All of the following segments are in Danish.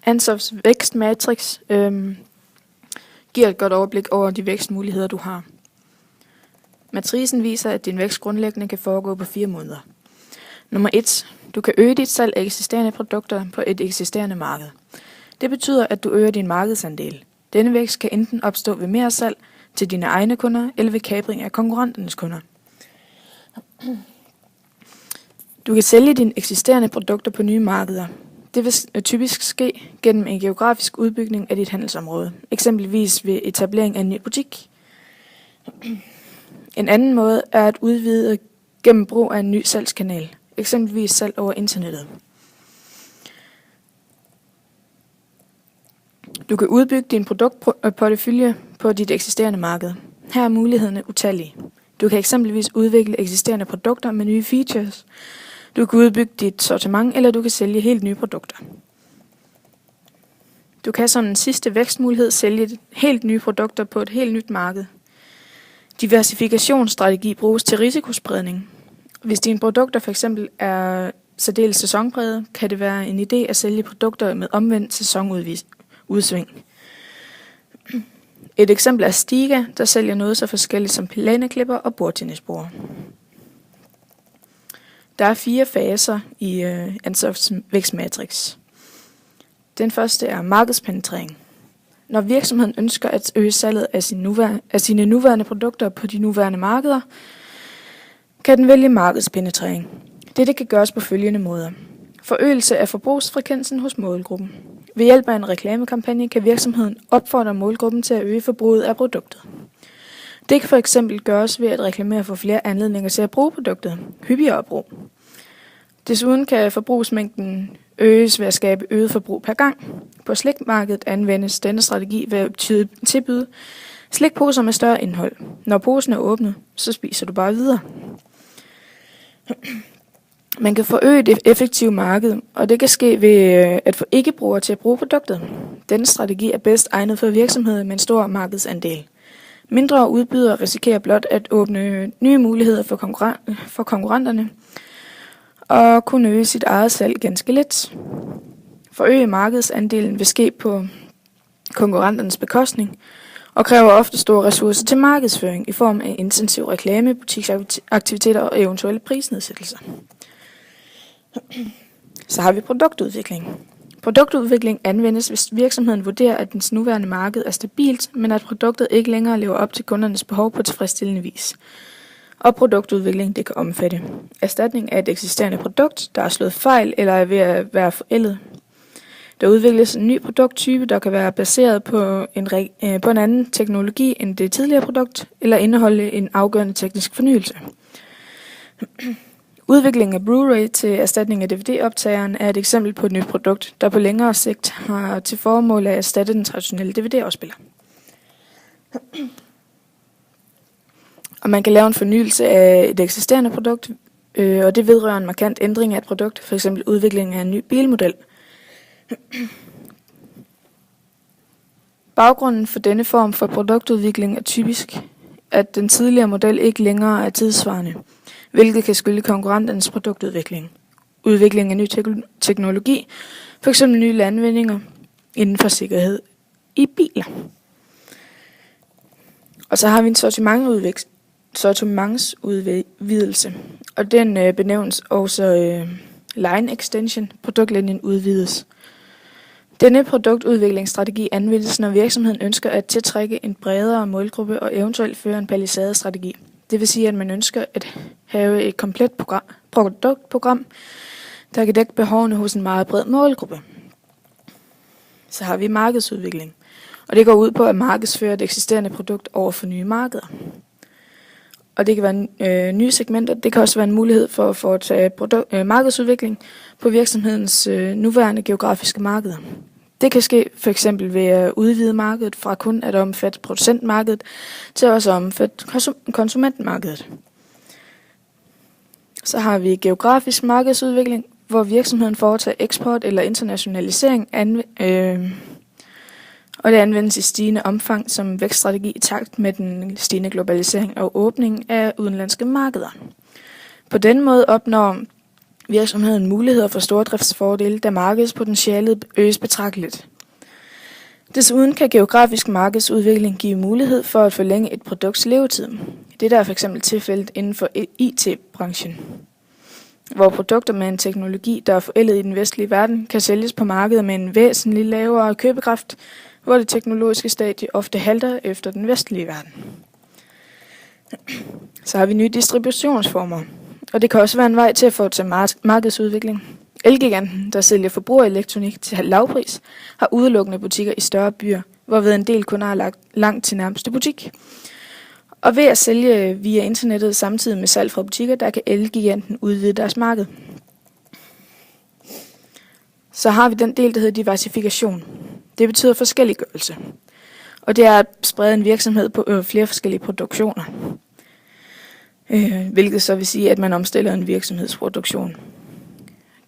Ansofts vækstmatrix giver et godt overblik over de vækstmuligheder, du har. Matricen viser, at din vækst grundlæggende kan foregå på 4 måneder. Nummer 1. Du kan øge dit salg af eksisterende produkter på et eksisterende marked. Det betyder, at du øger din markedsandel. Denne vækst kan enten opstå ved mere salg til dine egne kunder, eller ved kapring af konkurrenternes kunder. Du kan sælge dine eksisterende produkter på nye markeder. Det vil typisk ske gennem en geografisk udbygning af dit handelsområde, eksempelvis ved etablering af en ny butik. En anden måde er at udvide gennem brug af en ny salgskanal, eksempelvis salg over internettet. Du kan udbygge din produktportefølje på dit eksisterende marked. Her er mulighederne utallige. Du kan eksempelvis udvikle eksisterende produkter med nye features. Du kan udbygge dit sortiment, eller du kan sælge helt nye produkter. Du kan som en sidste vækstmulighed sælge helt nye produkter på et helt nyt marked. Diversifikationsstrategi bruges til risikospredning. Hvis dine produkter f.eks. er særdeles sæsonpræget, kan det være en idé at sælge produkter med omvendt sæsonudsving. Et eksempel er Stiga, der sælger noget så forskelligt som plæneklipper og bordtennisborde. Der er 4 faser i Ansofts vækstmatrix. Den første er markedspenetrering. Når virksomheden ønsker at øge salget af sine nuværende produkter på de nuværende markeder, kan den vælge markedspenetrering. Dette kan gøres på følgende måder. Forøgelse af forbrugsfrekvensen hos målgruppen. Ved hjælp af en reklamekampagne kan virksomheden opfordre målgruppen til at øge forbruget af produktet. Det kan f.eks. gøres ved at reklamere for flere anledninger til at bruge produktet, hyppigere brug. Desuden kan forbrugsmængden øges ved at skabe øget forbrug per gang. På slikmarkedet anvendes denne strategi ved at tilbyde slikposer med større indhold. Når posen er åbnet, så spiser du bare videre. Man kan forøge det effektive marked, og det kan ske ved at få ikke-brugere til at bruge produktet. Denne strategi er bedst egnet for virksomheder med en stor markedsandel. Mindre udbydere risikerer blot at åbne nye muligheder for konkurrenterne og kunne øge sit eget salg ganske lidt. Forøge markedsandelen vil ske på konkurrenternes bekostning og kræver ofte store ressourcer til markedsføring i form af intensiv reklame, butiksaktiviteter og eventuelle prisnedsættelser. Så har vi produktudvikling. Produktudvikling anvendes, hvis virksomheden vurderer, at dens nuværende marked er stabilt, men at produktet ikke længere lever op til kundernes behov på tilfredsstillende vis. Og produktudvikling det kan omfatte erstatning af et eksisterende produkt, der er slået fejl eller er ved at være forældet. Der udvikles en ny produkttype, der kan være baseret på en anden teknologi end det tidligere produkt, eller indeholde en afgørende teknisk fornyelse. Udviklingen af Blu-ray til erstatning af DVD-optageren er et eksempel på et nyt produkt, der på længere sigt har til formål at erstatte den traditionelle DVD-afspiller. Og man kan lave en fornyelse af et eksisterende produkt, og det vedrører en markant ændring af et produkt, f.eks. udviklingen af en ny bilmodel. Baggrunden for denne form for produktudvikling er typisk, at den tidligere model ikke længere er tidssvarende, hvilket kan skylde konkurrenternes produktudvikling. Udvikling af ny teknologi, f.eks. nye landvindinger inden for sikkerhed i biler. Og så har vi en sortimentsudvidelse, og den benævnes også line extension, produktlinjen udvides. Denne produktudviklingsstrategi anvendes, når virksomheden ønsker at tiltrække en bredere målgruppe og eventuelt føre en palissadestrategi. Det vil sige, at man ønsker at have et komplet produktprogram, der kan dække behovene hos en meget bred målgruppe. Så har vi markedsudvikling, og det går ud på at markedsføre et eksisterende produkt over for nye markeder. Og det kan være nye segmenter. Det kan også være en mulighed for at foretage markedsudvikling på virksomhedens nuværende geografiske markeder. Det kan ske for eksempel ved at udvide markedet fra kun at omfatte producentmarkedet til også at omfatte konsumentmarkedet. Så har vi geografisk markedsudvikling, hvor virksomheden foretager eksport eller internationalisering, og det anvendes i stigende omfang som vækststrategi i takt med den stigende globalisering og åbning af udenlandske markeder. På den måde opnår virksomheden muligheder for stordriftsfordele, da markedspotentialet øges betragteligt. Desuden kan geografisk markedsudvikling give mulighed for at forlænge et produkts levetid. Det er f.eks. tilfældet inden for IT-branchen, hvor produkter med en teknologi, der er forældet i den vestlige verden, kan sælges på markedet med en væsentlig lavere købekraft, hvor det teknologiske stadie ofte halter efter den vestlige verden. Så har vi nye distributionsformer, og det kan også være en vej til at få til markedsudvikling. Elgiganten, der sælger forbrugerelektronik til lavpris, har udelukkende butikker i større byer, hvorved en del kunder har langt til nærmeste butik. Og ved at sælge via internettet samtidig med salg fra butikker, der kan Elgiganten udvide deres marked. Så har vi den del, der hedder diversifikation. Det betyder forskelliggørelse. Og det er at sprede en virksomhed på flere forskellige produktioner. Hvilket så vil sige, at man omstiller en virksomhedsproduktion.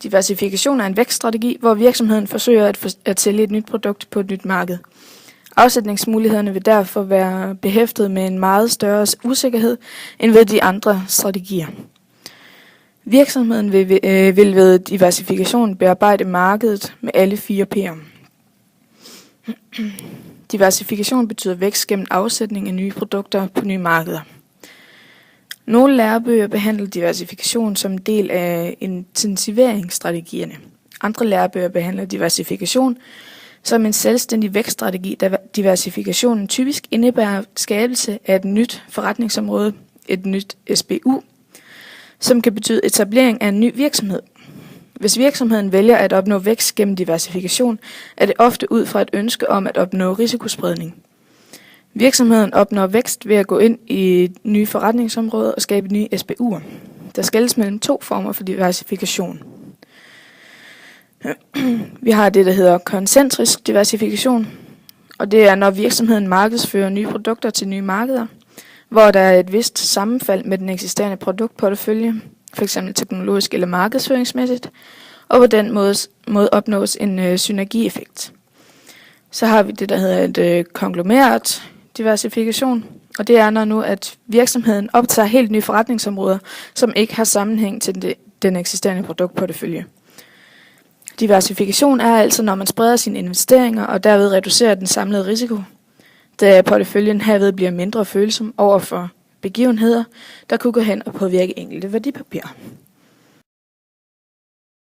Diversifikation er en vækststrategi, hvor virksomheden forsøger at sælge et nyt produkt på et nyt marked. Afsætningsmulighederne vil derfor være behæftet med en meget større usikkerhed end ved de andre strategier. Virksomheden vil ved diversifikation bearbejde markedet med alle 4 P'er. Diversifikation betyder vækst gennem afsætning af nye produkter på nye markeder. Nogle lærebøger behandler diversifikation som en del af intensiveringsstrategierne. Andre lærebøger behandler diversifikation som en selvstændig vækststrategi, da diversifikationen typisk indebærer skabelse af et nyt forretningsområde, et nyt SBU, som kan betyde etablering af en ny virksomhed. Hvis virksomheden vælger at opnå vækst gennem diversifikation, er det ofte ud fra et ønske om at opnå risikospredning. Virksomheden opnår vækst ved at gå ind i nye forretningsområder og skabe nye SBU'er. Der skelnes mellem 2 former for diversifikation. Vi har det, der hedder koncentrisk diversifikation, og det er, når virksomheden markedsfører nye produkter til nye markeder, hvor der er et vist sammenfald med den eksisterende produktportefølje, f.eks. teknologisk eller markedsføringsmæssigt, og på den måde opnås en synergieffekt. Så har vi det, der hedder et konglomerat diversifikation, og det er, når nu at virksomheden optager helt nye forretningsområder, som ikke har sammenhæng til den eksisterende produktportefølje. Diversifikation er altså, når man spreder sine investeringer og derved reducerer den samlede risiko, da porteføljen herved bliver mindre følsom over for begivenheder, der kunne gå hen og påvirke enkelte værdipapirer.